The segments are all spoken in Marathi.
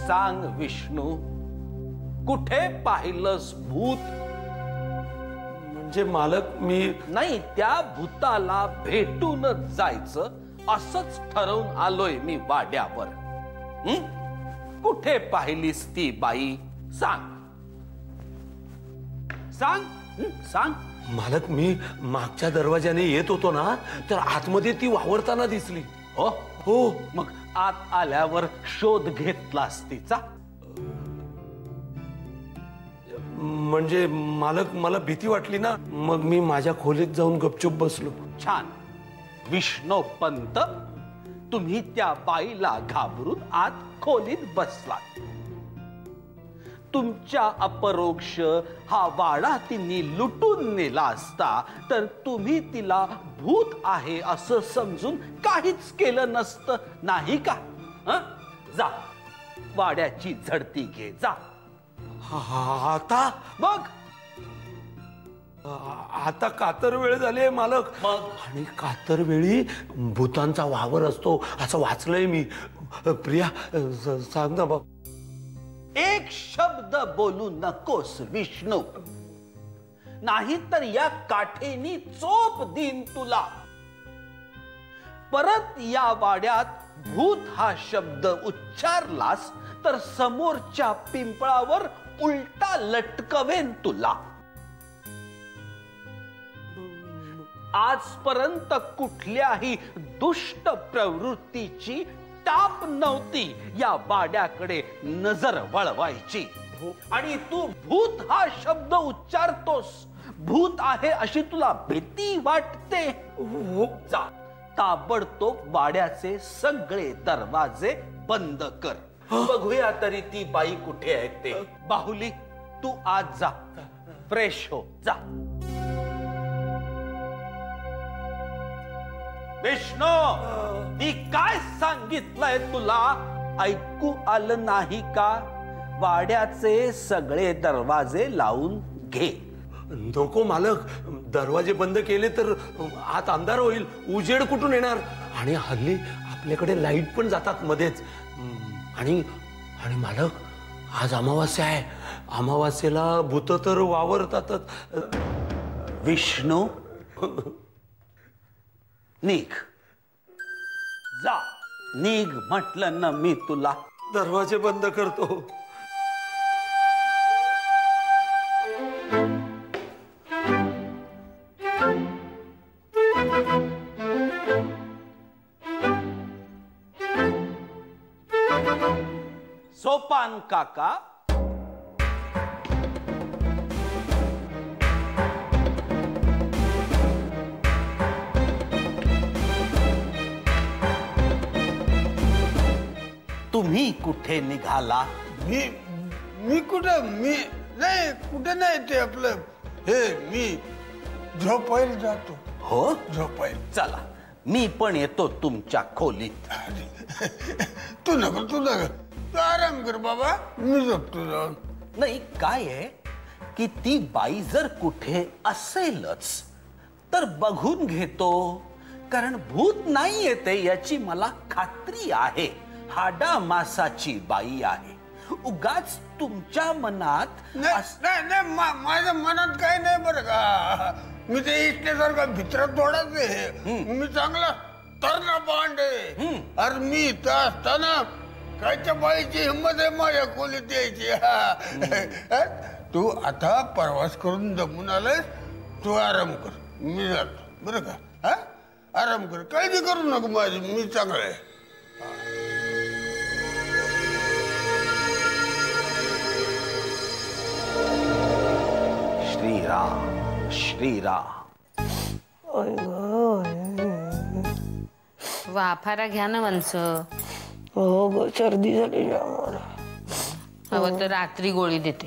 सांग विष्णू, कुठे पाहिलंस भूत? म्हणजे मालक मी नाही, त्या भूताला भेटूनच जायचं असंच ठरवून आलोय मी वाड्यावर. कुठे पाहिलीस ती बाई? सांग सांग सांग. मालक मी मागच्या दरवाजाने येत होतो ना, तर आतमध्ये ती वावरताना दिसली. हो हो. मग आत आल्यावर शोध घेतलास तिचा? म्हणजे मालक मला भीती वाटली ना, मग मी माझ्या खोलीत जाऊन गपचूप बसलो. छान. विष्णोपंत, तुम्ही त्या बाईला घाबरून आत खोलीत बसलात. तुमच्या अपरोक्ष हा वाडा तिने लुटून नेला असता तर तुम्ही तिला भूत आहे असं समजून काहीच केलं नसतं, नाही का? जा, वाड्याची झडती घे, जा. आता मग आता कातर वेळ झाली मालक. मग? आणि कातर वेळी भूतांचा वावर असतो असं वाचलंय मी. प्रिया सांग ना बाबा. एक शब्द बोलू नकोस विष्णू, नाही तर या काठीनी चोप देईन तुला. परत या वाड्यात भूत हा शब्द उच्चारलास तर समोरच्या पिंपळावर उलटा लटकवेन तुला. आजपर्यंत कुठल्याही दुष्ट प्रवृत्तीची टाप नव्हती या वाड्याकडे नजर वळवायची. आणि तू भूत हा शब्द उच्चारतोस, भूत आहे अशी तुला भीती वाटते. जा, ताबडतोब वाड्याचे सगळे दरवाजे बंद कर. बघूया तरी ती बाई कुठे आहे ते. बाहुली, तू आज जा, फ्रेश हो, जा. विष्णू, मी काय सांगितलंय तुला ऐकू आलं नाही का? वाड्याचे सगळे दरवाजे लावून घे. नको मालक, दरवाजे बंद केले तर आत अंधार होईल, उजेड कुठून येणार? आणि हल्ली आपल्याकडे लाईट पण जातात मध्येच. आणि आणि मालक, आज अमावास्या आहे. अमावास्येला भूत तर वावरतातच. विष्णू, निघ, जा, निघ म्हटलं ना मी तुला. दरवाजे बंद करतो. सोपान काका, तुम्ही कुठे निघाला? मी कुठं? मी नाही, कुठे नाही. ते आपलं हे, मी झोपायला जातो. हो, झोपायला. चला, मी पण येतो तुमच्या खोलीत. तू नको, तू आराम कर बाबा, मी झोपतो जाऊन. नाही, काय आहे की ती बाई जर कुठे असेलच तर बघून घेतो, कारण भूत नाही येते याची मला खात्री आहे. हाडा मासाची बाई आहे. उगाच तुमच्या मनात माझ्या मनात काही नाही बरं का. मी ते इष्टेसारखा भित्र थोडाच आहे. मी चांगला तरणा बांड आहे. अरे मी इथं असताना कायच्या बाईची हिंमत आहे माझ्या खोलीत यायची. तू आता प्रवास करून जमून आलायस, तू आराम कर, मी जातो बरं का. आराम कर, काळजी करू नको माझी, मी चांगला आहे. श्रीराम श्रीराम. वाफारा घ्या ना वंच. हो ग, सर्दी झाली मला. हवं तर रात्री गोळी देते.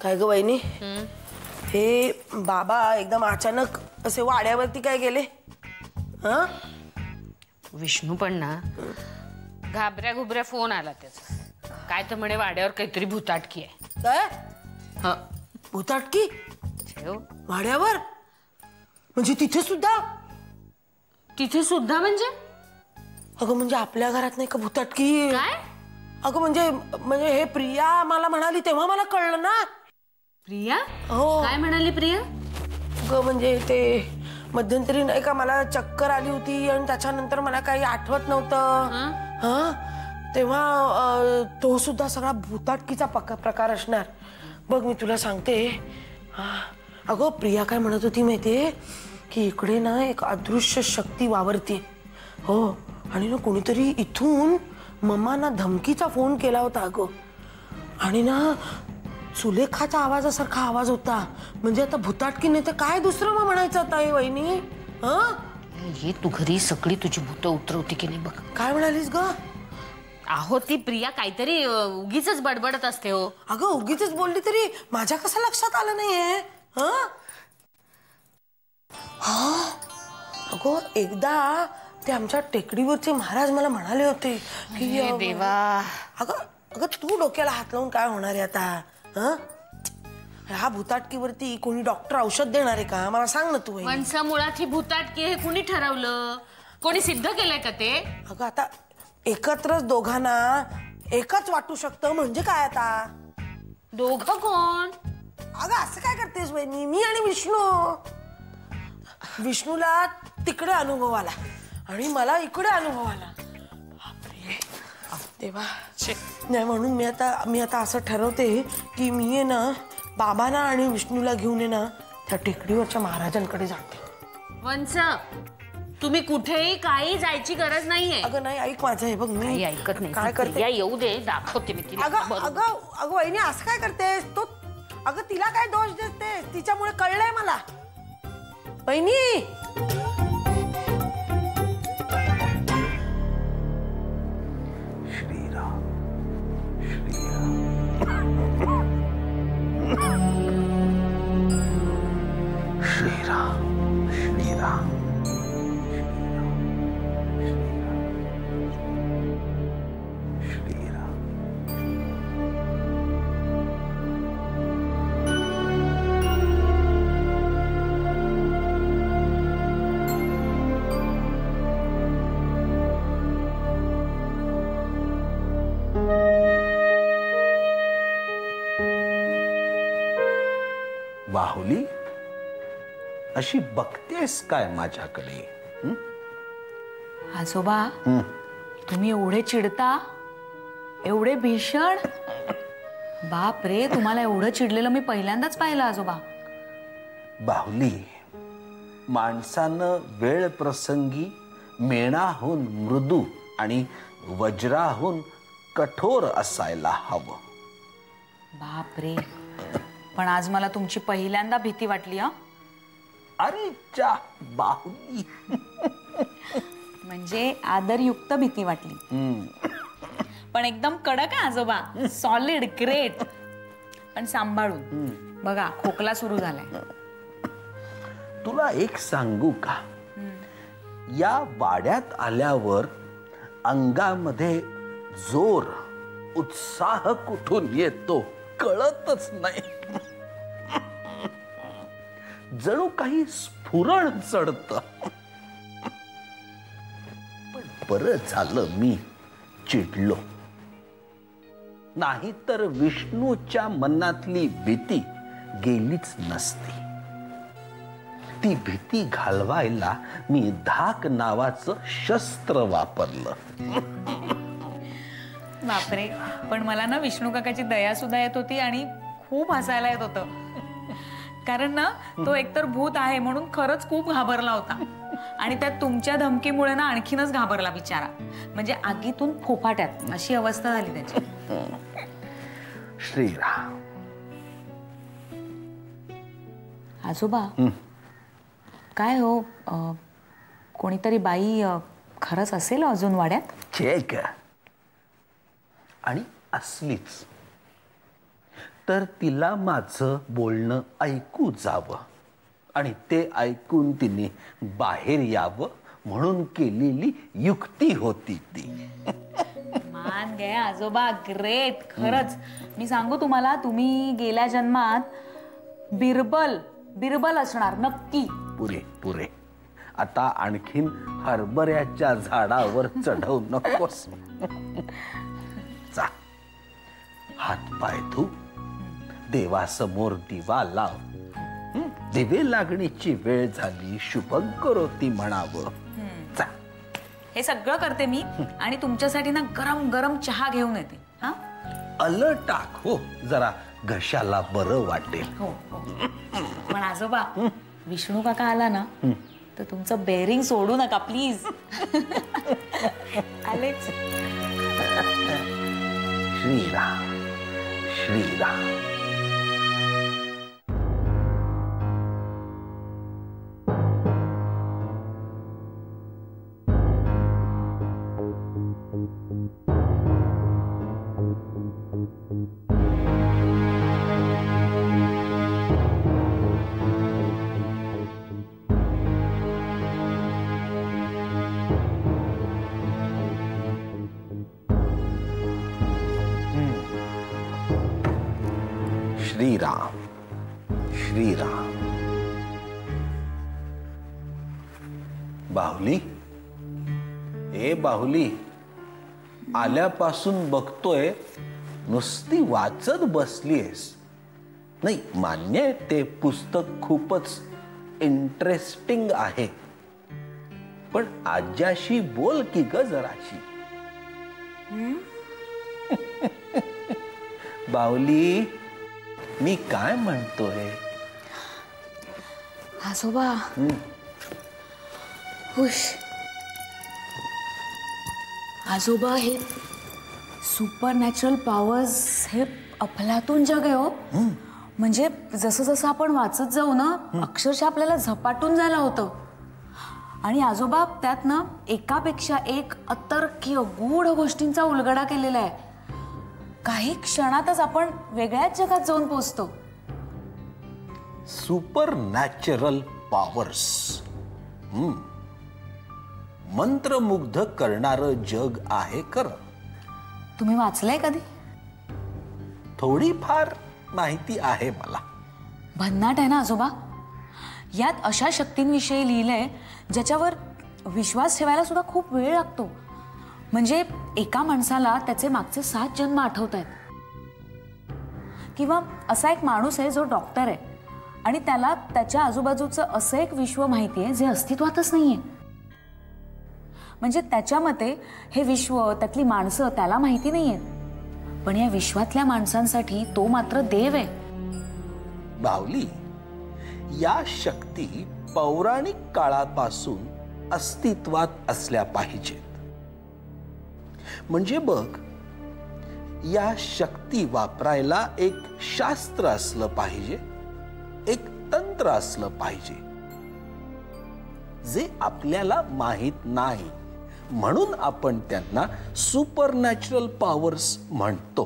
काय ग वहिनी, हे बाबा एकदम अचानक असे वाड्यावरती काय गेले? विष्णू पण ना घाबऱ्या घुबऱ्या फोन आला त्याचा. काय तर म्हणे वाड्यावर काहीतरी भूताटकी आहे. काय भूताटकी? वाड्यावर? म्हणजे तिथे सुद्धा? तिथे सुद्धा म्हणजे? अगं म्हणजे आपल्या घरात नाही का भुताटकी? काय? अगं म्हणजे हे प्रिया मला म्हणाली तेव्हा मला कळलं ना. प्रिया? हो. काय म्हणाली प्रिया? अगं म्हणजे ते मध्यंतरी नाही का मला चक्कर आली होती आणि त्याच्यानंतर मला काही आठवत नव्हतं. हा तेव्हा तो सुद्धा सगळा भुताटकीचा प्रकार असणार. बघ मी तुला सांगते. अगं प्रिया काय म्हणत होती माहितीये की इकडे ना एक अदृश्य शक्ती वावरते. हो आणि ना कोणीतरी इथून मम्माना धमकीचा फोन केला होता अगं. आणि ना सुलेखाच्या आवाजासारखा आवाज होता. म्हणजे आता भुताटकी नाही तर काय दुसरं मग म्हणायचं आता हे वहिनी. हे तू घरी सगळी तुझी भूत उतरवती की नाही बघ. काय म्हणालीस ग? अहो ती प्रिया काहीतरी उगीच बडबडत असते हो. अगं उगीच बोलली तरी माझ्या कसं लक्षात आलं नाहीये? अगं एकदा ते आमच्या टेकडीवरचे महाराज मला म्हणाले होते की देवा. अगं तू डोक्याला हात लावून काय होणार आहे आता? ह्या भुताटकीवरती कोणी डॉक्टर औषध देणार आहे का? मला सांग ना तू. वंश मुळात ही भुताटकी हे कुणी ठरवलं? कोणी सिद्ध केलंय का ते? अगं आता एकत्रच दोघांना एकच वाटू शकतं म्हणजे काय आता? दोघं कोण? अगं असं काय करतेस वहिनी? मी आणि विष्णूला तिकडे अनुभव आला आणि मला इकडे अनुभव आला. बापरे देवा. नाही म्हणून मी आता असं ठरवते की मी आहे ना बाबांना आणि विष्णूला घेऊन आहे ना त्या टेकडीवरच्या महाराजांकडे जाते. वंश तुम्ही कुठेही काही जायची गरज नाहीये. अगं नाही ऐक माझं. हे बघ मी ऐकत नाही. काय करते? या येऊ दे दाखवते मी तिला. अगं वहिनी असं काय करतेस तू? अगं तिला काय दोष देते? तिच्यामुळे कळलंय मला वहिनी. श्रीराम श्रीराम श्रीराम श्रीराम. बाहुली अशी बघतेस काय माझ्याकडे? आजोबा तुम्ही एवढे चिडता, एवढे भीषण? बाप रे, तुम्हाला एवढं चिडलेलं मी पहिल्यांदाच पाहिलं आजोबा. बाहुली माणसानं वेळ प्रसंगी मेणाहून मृदू आणि वज्राहून कठोर असायला हवं. बाप रे, पण आज मला तुमची पहिल्यांदा भीती वाटली. अरे चा बाहुली. म्हणजे आदरयुक्त भीती वाटली. पण एकदम कडक आहे आजोबा. Solid, great. पण सांभाळून. बघा खोकला सुरू झालाय. तुला एक सांगू का? या वाड्यात आल्यावर अंगामध्ये जोर, उत्साह कुठून येतो कळतच नाही. जणू काही स्फुरण चढत. पण बरं झालं मी चिडलो. नाही तर विष्णूच्या मनातली भीती गेलीच नसती. ती भीती घालवायला मी धाक नावाचं शस्त्र वापरलं. बापरे, पण मला ना विष्णू काकाची दया सुद्धा येत होती आणि खूप हसायला येत होतं. कारण ना तो एकतर भूत आहे म्हणून खरंच खूप घाबरला होता आणि त्यात तुमच्या धमकीमुळे ना आणखीनच घाबरला बिचारा. म्हणजे आगीतून फोफाट्यात अशी अवस्था झाली त्याची. श्रीराम. आजोबा काय हो, कोणीतरी बाई खरंच असेल अजून वाड्यात? ठीक आणि असलीच तर तिला माझं बोलणं ऐकू जावं आणि ते ऐकून तिने बाहेर यावं म्हणून केलेली युक्ती होती ती. मान गया आजोबा, ग्रेट. खरंच मी सांगू तुम्हाला, तुम्ही गेल्या जन्मात बिरबल असणार नक्की. पुरे पुरे. आता आणखीन हरभऱ्याच्या झाडावर चढवू नकोस. जा, हातपाय धु, देवासमोर दिवा लाव. दिवे लागणीची वेळ झाली, शुभं करोती म्हणावं. जा. हे सगळं करते मी आणि तुमच्यासाठी ना गरम गरम चहा घेऊन येते. हा, आलं टाक हो, जरा घशाला बरं वाटेल. हो हो. पण आजोबा, विष्णू काका आला ना तर तुमचं बेरिंग सोडू नका प्लीज. आलेच. श्रीराम श्रीराम. श्रीराम श्रीराम. बाहुली, ए बाहुली, आल्यापासून बघतोय नुसती वाचत बसलीयस. नाही, मान्य आहे ते पुस्तक खूपच इंटरेस्टिंग आहे, पण आज्याशी बोल की ग जराशी. बाहुली, मी काय म्हणतोय? आजोबा, हुश. आजोबा, हे सुपर नॅचरल पॉवर्स हे अफलातून जग आहे हो. म्हणजे जसं जसं आपण वाचत जाऊ ना, अक्षरशः आपल्याला झपाटून जायला होतं. आणि आजोबा, त्यात ना एकापेक्षा एक अतर्क्य गूढ गोष्टींचा उलगडा केलेला आहे. काही क्षणातच आपण वेगळ्याच जगात जाऊन पोहोचतो. सुपर नॅचरल पॉवर्स, मंत्रमुग्ध करणारं जग आहे खरं. तुम्ही वाचलंय कधी? थोडीफार माहिती आहे मला. भन्नाट आहे ना आजोबा. यात अशा शक्तींविषयी लिहिलंय ज्याच्यावर विश्वास ठेवायला सुद्धा खूप वेळ लागतो. म्हणजे एका माणसाला त्याचे मागचे 7 जन्म आठवत आहेत. किंवा असा एक माणूस आहे जो डॉक्टर आहे आणि त्याला त्याच्या आजूबाजूचं असं एक विश्व माहिती आहे जे अस्तित्वातच नाहीये. म्हणजे त्याच्या मते हे विश्व, त्यातली माणसं त्याला माहिती नाहीये, पण या विश्वातल्या माणसांसाठी तो मात्र देव आहे. बाहुली, या शक्ती पौराणिक काळापासून अस्तित्वात असल्या पाहिजेत. म्हणजे बघ, या शक्ती वापरायला एक शास्त्र असलं पाहिजे, एक तंत्र असलं पाहिजे जे आपल्याला माहित नाही, म्हणून आपण त्यांना सुपर नॅचरल पॉवर्स म्हणतो.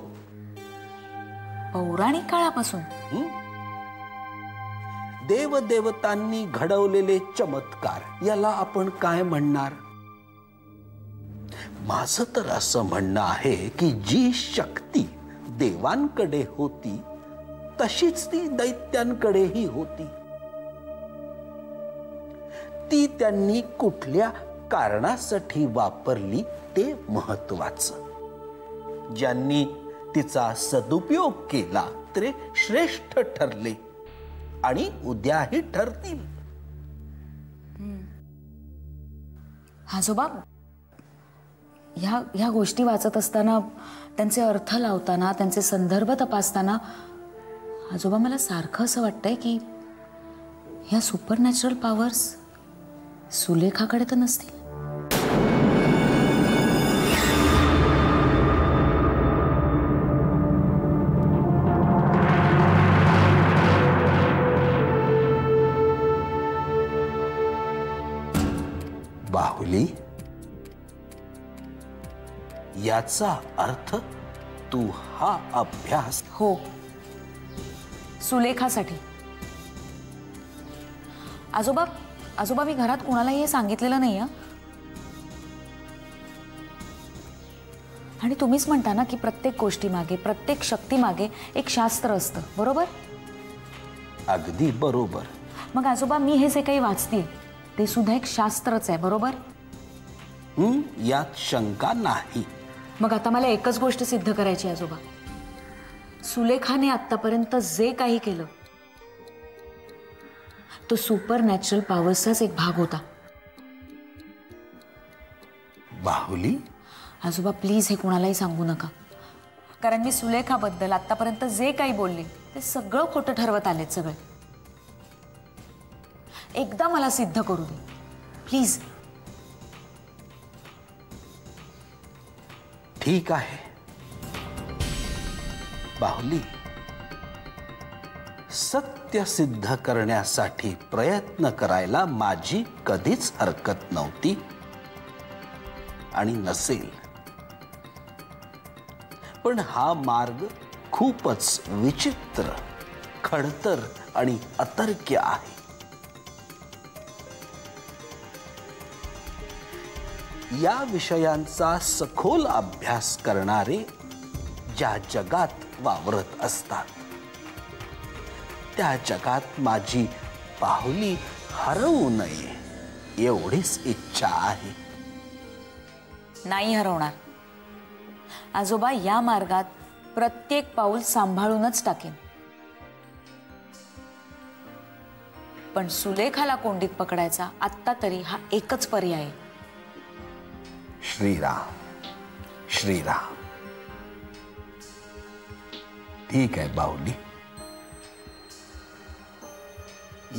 पौराणिक काळापासून देवदेवतांनी घडवलेले चमत्कार याला आपण काय म्हणणार? माझं तर असं म्हणणं आहे की जी शक्ती देवांकडे होती तशीच ती दैत्यांकडेही होती. ती त्यांनी कुठल्या कारणासाठी वापरली ते महत्वाचं. ज्यांनी तिचा सदुपयोग केला ते श्रेष्ठ ठरले आणि उद्याही ठरतील. आजोबा, ह्या गोष्टी वाचत असताना, त्यांचे अर्थ लावताना, त्यांचे संदर्भ तपासताना आजोबा मला सारखं असं वाटतंय की ह्या सुपर नॅचरल पॉवर्स सुलेखाकडे तर नसतील. बाहुली, याचा अर्थ तू हा अभ्यास. हो, सुलेखासाठी. आजोबा मी घरात कुणालाही हे सांगितलेलं नाही. आणि तुम्हीच म्हणता ना की प्रत्येक गोष्टी मागे, प्रत्येक शक्ती मागे एक शास्त्र असतं, बरोबर? अगदी बरोबर. मग आजोबा, मी हे जे काही वाचते ते सुद्धा एक शास्त्रच आहे, बरोबर? यात शंका नाही. मग आता मला एकच गोष्ट सिद्ध करायची आजोबा. सुलेखाने आतापर्यंत जे काही केलं तो सुपर नॅचरल पॉवर्सचाच एक भाग होता. बाहुली, आजोबा प्लीज हे कोणालाही सांगू नका, कारण मी सुलेखाबद्दल आतापर्यंत जे काही बोलले ते सगळं खोटं ठरवत आलेत सगळे. एकदा मला सिद्ध करू दे प्लीज. ठीक आहे बाहुली, सत्य सिद्ध करण्यासाठी प्रयत्न करायला माझी कधीच हरकत नव्हती आणि नसेल. पण हा मार्ग खूपच विचित्र, खडतर आणि अतर्क्य आहे. या विषयांचा सखोल अभ्यास करणारे ज्या जगात वावरत असतात त्या जगात माझी बाहुली हरवू नये एवढीच इच्छा आहे. नाही हरवणार आजोबा. या मार्गात प्रत्येक पाऊल सांभाळूनच टाकेन. पण सुलेखाला कोंडीत पकडायचा आत्ता तरी हा एकच पर्याय आहे. श्रीराम श्रीराम. ठीक आहे बाहुली,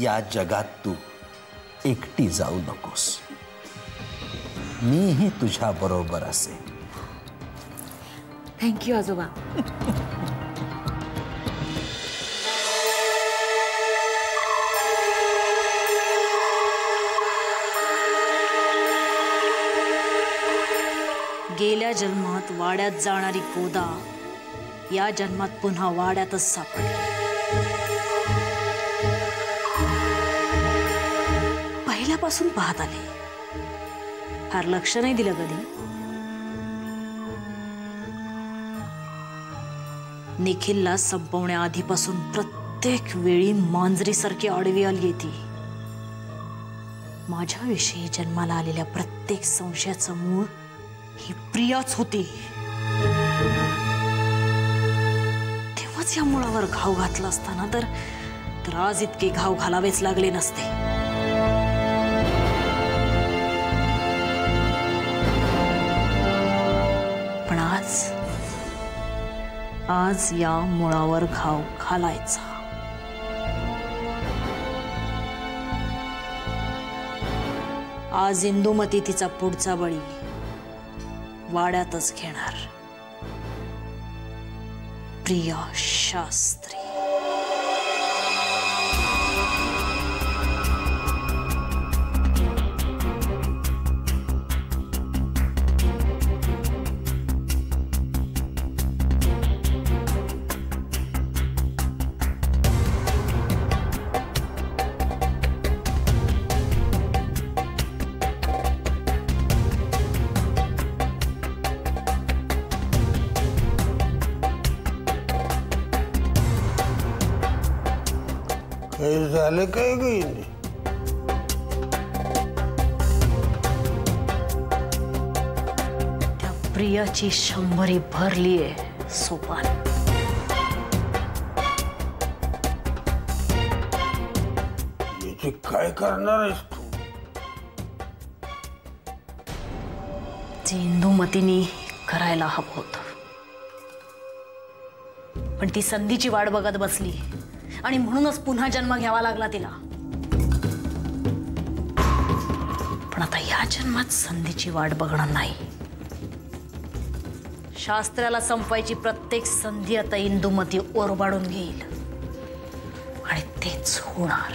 या जगात तू एकटी जाऊ नकोस. मीही तुझ्या बरोबर असेन. थँक्यू आजोबा. गेल्या जन्मात वाड्यात जाणारी गोदा या जन्मात पुन्हा वाड्यातच सापडली. पहिल्यापासून पाहत आले, फार लक्ष नाही दिलं कधी. निखिलला संपवण्याआधीपासून प्रत्येक वेळी मांजरीसारखी आडवी आली ती. माझ्याविषयी जन्माला आलेल्या प्रत्येक संशयाचं मूळ ही प्रियाच होती. तेव्हाच या मुळावर घाव घातला असताना तर आज इतके घाव घालावेच लागले नसते. पण आज या मुळावर घाव घालायचा. आज इंदुमती तिचा पुढचा बळी वाड्यातच घेणार. प्रिया शास्त्री. काही झालं काय गं? त्या प्रियाची 100 भरलीये सोपान. याची काय करणार आहेस तू? जे इंदुमतीने करायला हवं होतं, पण ती संधीची वाट बघत बसली आणि म्हणूनच पुन्हा जन्म घ्यावा लागला तिला. पण आता या जन्मात संधीची वाट बघणार नाही. शास्त्राला संपवायची प्रत्येक संधी आता इंदुमती ओरबाडून घेईल आणि तेच होणार.